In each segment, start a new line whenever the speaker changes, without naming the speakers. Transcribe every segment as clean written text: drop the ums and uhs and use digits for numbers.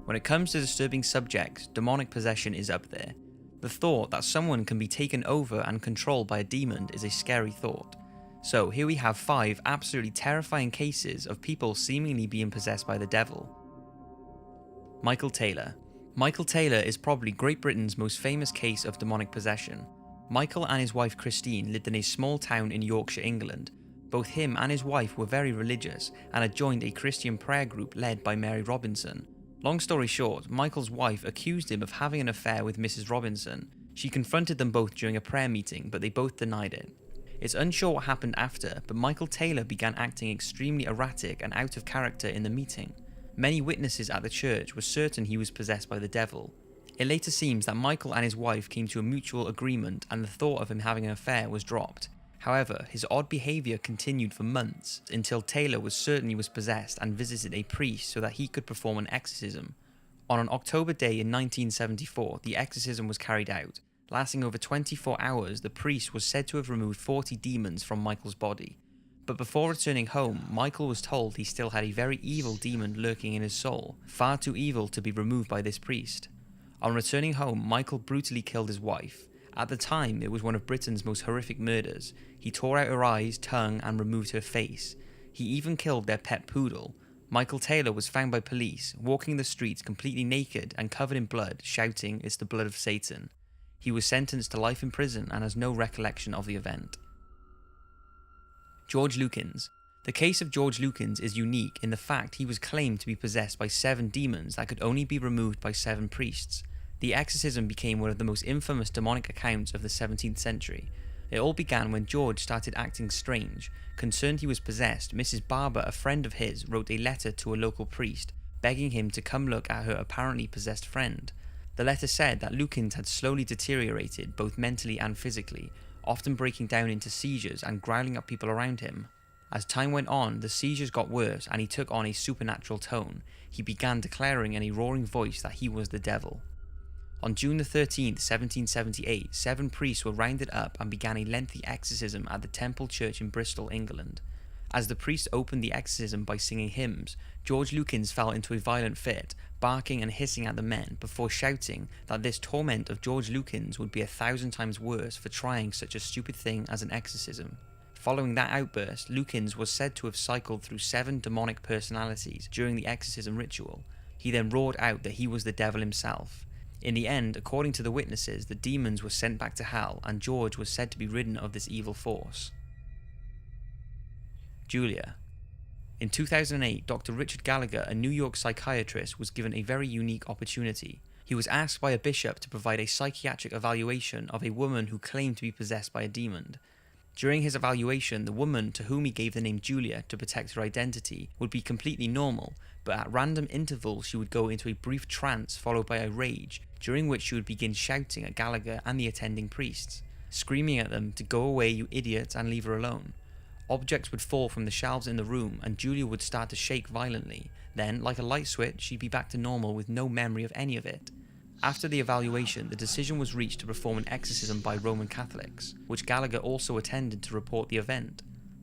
When it comes to disturbing subjects, demonic possession is up there. The thought that someone can be taken over and controlled by a demon is a scary thought. So here we have 5 absolutely terrifying cases of people seemingly being possessed by the devil. Michael Taylor. Michael Taylor is probably Great Britain's most famous case of demonic possession. Michael and his wife Christine lived in a small town in Yorkshire, England. Both him and his wife were very religious and had joined a Christian prayer group led by Mary Robinson. Long story short, Michael's wife accused him of having an affair with Mrs. Robinson. She confronted them both during a prayer meeting, but they both denied it. It's unsure what happened after, but Michael Taylor began acting extremely erratic and out of character in the meeting. Many witnesses at the church were certain he was possessed by the devil. It later seems that Michael and his wife came to a mutual agreement and the thought of him having an affair was dropped. However, his odd behaviour continued for months until Taylor was certain he was possessed and visited a priest so that he could perform an exorcism. On an October day in 1974, the exorcism was carried out. Lasting over 24 hours, the priest was said to have removed 40 demons from Michael's body. But before returning home, Michael was told he still had a very evil demon lurking in his soul, far too evil to be removed by this priest. On returning home, Michael brutally killed his wife. At the time, it was one of Britain's most horrific murders. He tore out her eyes, tongue, and removed her face. He even killed their pet poodle. Michael Taylor was found by police, walking the streets completely naked and covered in blood, shouting, "It's the blood of Satan." He was sentenced to life in prison and has no recollection of the event. George Lukins. The case of George Lukins is unique in the fact he was claimed to be possessed by 7 demons that could only be removed by 7 priests. The exorcism became one of the most infamous demonic accounts of the 17th century. It all began when George started acting strange. Concerned he was possessed, Mrs. Barber, a friend of his, wrote a letter to a local priest, begging him to come look at her apparently possessed friend. The letter said that Lukins had slowly deteriorated both mentally and physically, often breaking down into seizures and growling at people around him. As time went on, the seizures got worse and he took on a supernatural tone. He began declaring in a roaring voice that he was the devil. On June 13, 1778, 7 priests were rounded up and began a lengthy exorcism at the Temple Church in Bristol, England. As the priests opened the exorcism by singing hymns, George Lukins fell into a violent fit, barking and hissing at the men before shouting that this torment of George Lukins would be 1,000 times worse for trying such a stupid thing as an exorcism. Following that outburst, Lukins was said to have cycled through 7 demonic personalities during the exorcism ritual. He then roared out that he was the devil himself. In the end, according to the witnesses, the demons were sent back to hell and George was said to be ridden of this evil force. Julia. In 2008, Dr. Richard Gallagher, a New York psychiatrist, was given a very unique opportunity. He was asked by a bishop to provide a psychiatric evaluation of a woman who claimed to be possessed by a demon. During his evaluation, the woman, to whom he gave the name Julia to protect her identity, would be completely normal, but at random intervals she would go into a brief trance followed by a rage, during which she would begin shouting at Gallagher and the attending priests, screaming at them to go away, you idiots, and leave her alone. Objects would fall from the shelves in the room and Julia would start to shake violently. Then, like a light switch, she'd be back to normal with no memory of any of it. After the evaluation, the decision was reached to perform an exorcism by Roman Catholics, which Gallagher also attended to report the event.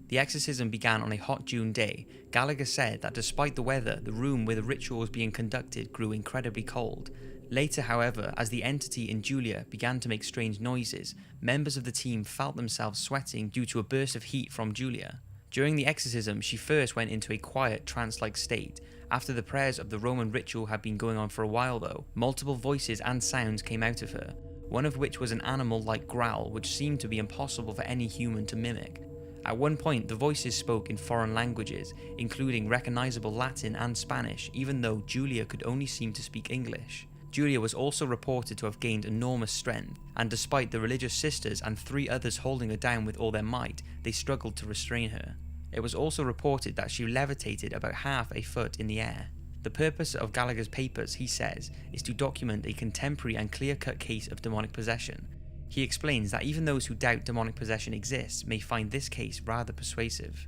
The exorcism began on a hot June day. Gallagher said that despite the weather, the room where the ritual was being conducted grew incredibly cold. Later, however, as the entity in Julia began to make strange noises, members of the team felt themselves sweating due to a burst of heat from Julia. During the exorcism, she first went into a quiet, trance-like state. After the prayers of the Roman ritual had been going on for a while though, multiple voices and sounds came out of her, one of which was an animal-like growl which seemed to be impossible for any human to mimic. At one point, the voices spoke in foreign languages, including recognizable Latin and Spanish, even though Julia could only seem to speak English. Julia was also reported to have gained enormous strength, and despite the religious sisters and 3 others holding her down with all their might, they struggled to restrain her. It was also reported that she levitated about half a foot in the air. The purpose of Gallagher's papers, he says, is to document a contemporary and clear-cut case of demonic possession. He explains that even those who doubt demonic possession exists may find this case rather persuasive.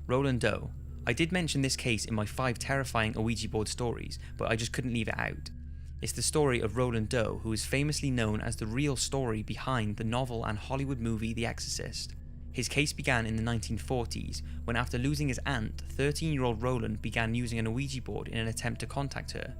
Roland Doe. I did mention this case in my 5 terrifying Ouija board stories, but I just couldn't leave it out. It's the story of Roland Doe, who is famously known as the real story behind the novel and Hollywood movie The Exorcist. His case began in the 1940s when, after losing his aunt, 13-year-old Roland began using an Ouija board in an attempt to contact her.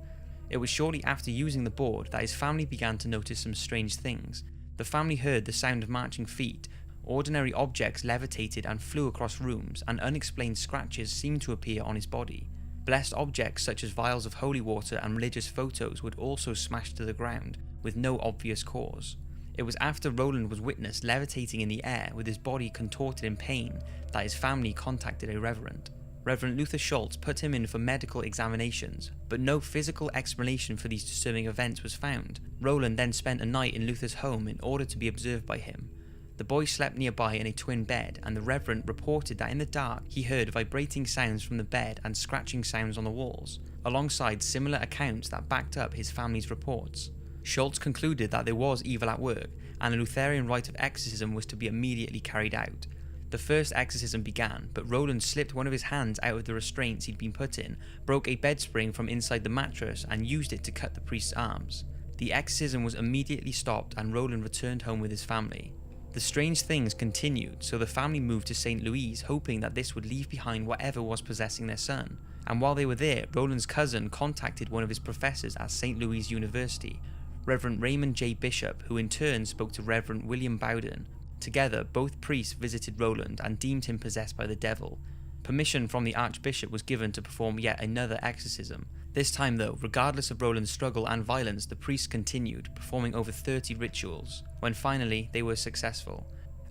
It was shortly after using the board that his family began to notice some strange things. The family heard the sound of marching feet, ordinary objects levitated and flew across rooms, and unexplained scratches seemed to appear on his body. Blessed objects such as vials of holy water and religious photos would also smash to the ground, with no obvious cause. It was after Roland was witnessed levitating in the air with his body contorted in pain that his family contacted a reverend. Reverend Luther Schultz put him in for medical examinations, but no physical explanation for these disturbing events was found. Roland then spent a night in Luther's home in order to be observed by him. The boy slept nearby in a twin bed, and the reverend reported that in the dark he heard vibrating sounds from the bed and scratching sounds on the walls, alongside similar accounts that backed up his family's reports. Schultz concluded that there was evil at work, and a Lutheran rite of exorcism was to be immediately carried out. The first exorcism began, but Roland slipped one of his hands out of the restraints he'd been put in, broke a bed spring from inside the mattress, and used it to cut the priest's arms. The exorcism was immediately stopped, and Roland returned home with his family. The strange things continued, so the family moved to St. Louis, hoping that this would leave behind whatever was possessing their son. And while they were there, Roland's cousin contacted one of his professors at St. Louis University, Reverend Raymond J. Bishop, who in turn spoke to Reverend William Bowden. Together, both priests visited Roland and deemed him possessed by the devil. Permission from the Archbishop was given to perform yet another exorcism. This time though, regardless of Roland's struggle and violence, the priests continued, performing over 30 rituals, when finally they were successful.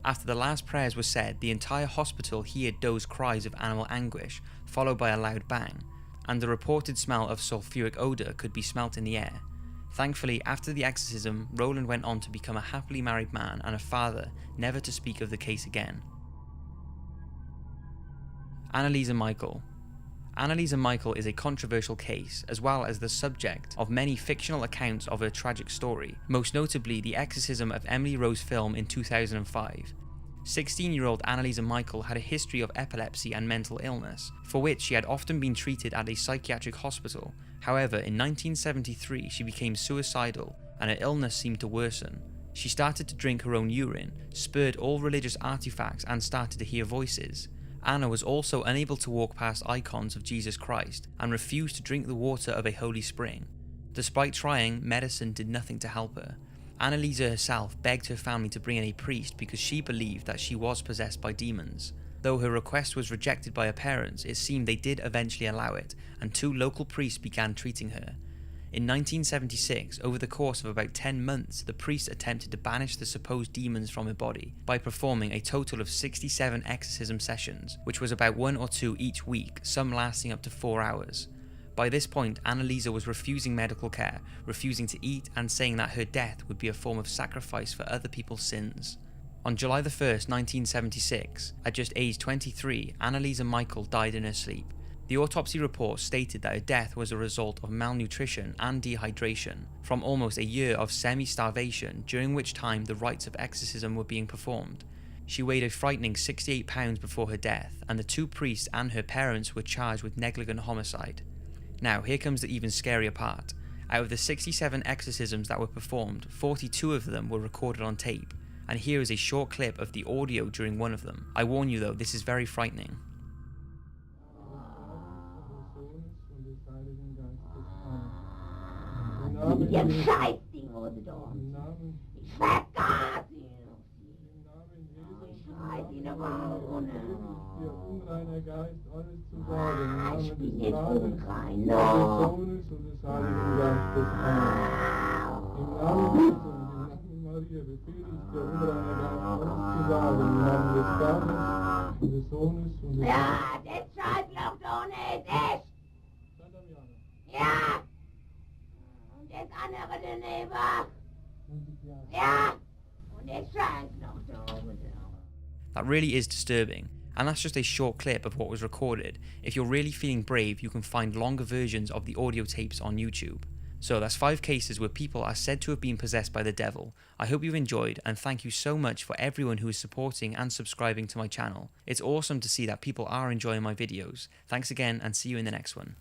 After the last prayers were said, the entire hospital heard those cries of animal anguish, followed by a loud bang, and the reported smell of sulfuric odour could be smelt in the air. Thankfully, after the exorcism, Roland went on to become a happily married man and a father, never to speak of the case again. Anneliese Michael. Anneliese Michael is a controversial case, as well as the subject of many fictional accounts of her tragic story, most notably the exorcism of Emily Rose Film in 2005. 16-year-old Anneliese Michael had a history of epilepsy and mental illness, for which she had often been treated at a psychiatric hospital. However, in 1973 she became suicidal and her illness seemed to worsen. She started to drink her own urine, spurned all religious artifacts, and started to hear voices. Anna was also unable to walk past icons of Jesus Christ and refused to drink the water of a holy spring. Despite trying, medicine did nothing to help her. Anneliese herself begged her family to bring in a priest because she believed that she was possessed by demons. Though her request was rejected by her parents, it seemed they did eventually allow it, and 2 local priests began treating her. In 1976, over the course of about 10 months, the priests attempted to banish the supposed demons from her body by performing a total of 67 exorcism sessions, which was about 1 or 2 each week, some lasting up to 4 hours. By this point, Anneliese was refusing medical care, refusing to eat, and saying that her death would be a form of sacrifice for other people's sins. On July 1, 1976, at just age 23, Anneliese Michael died in her sleep. The autopsy report stated that her death was a result of malnutrition and dehydration from almost a year of semi-starvation, during which time the rites of exorcism were being performed. She weighed a frightening 68 pounds before her death, and the 2 priests and her parents were charged with negligent homicide. Now, here comes the even scarier part. Out of the 67 exorcisms that were performed, 42 of them were recorded on tape, and here is a short clip of the audio during one of them. I warn you though, this is very frightening.
Jetzt Scheißding wurde da. Ich vergaß ihn. Ich schreibe ihn aber ohne.
Unreiner Geist, alles zu sagen.
Ich bin nicht unrein,
Des Sohnes und des Heiligen Geistes. Im Namen Jesu und im Namen Maria befehle ich dir, unreiner Geist, alles zu sagen. Im Namen des Vaters und des Sohnes und des
Ja, das Schreibloch da nicht, echt. Ja. Und das andere daneben. Ja. Und das Schreibloch da oben.
That really is disturbing, and that's just a short clip of what was recorded. If you're really feeling brave, you can find longer versions of the audio tapes on YouTube. So that's 5 cases where people are said to have been possessed by the devil. I hope you've enjoyed, and thank you so much for everyone who is supporting and subscribing to my channel. It's awesome to see that people are enjoying my videos. Thanks again, and see you in the next one.